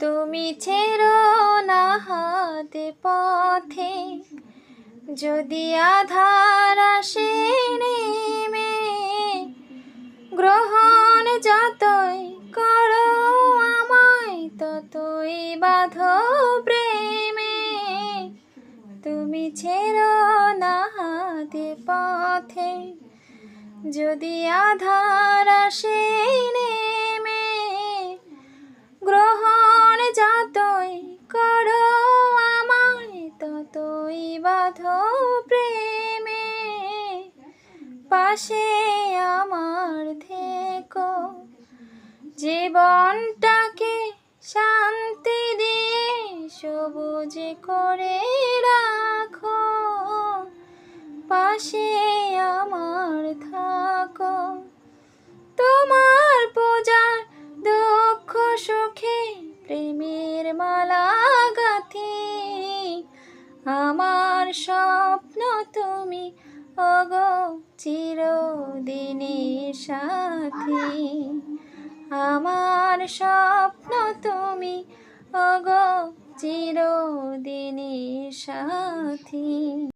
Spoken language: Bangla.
তুমি ছেড়ো না হাতে পথে, যদি আধার আসে নেমে, গ্রহণ যতই করো আমায় ততই বাঁধো প্রেমে। তুমি ছেড়ো না হাতে পথে, যদি আধার আসে নেমে, গ্রহণ যতই করো আমায় ততই বাঁধো প্রেমে। পাশে আমার থেকো, জীবনটাকে শান্তি দিয়ে সবুজ করে রাখো। পাশে আমার থাকো, তোমার পূজার দুঃখ সুখে প্রেমের মালা গাঁথি। আমার স্বপ্ন তুমি ওগো চিরদিনের সাথী। আমার স্বপ্ন তুমি ওগো চিরদিনের সাথী।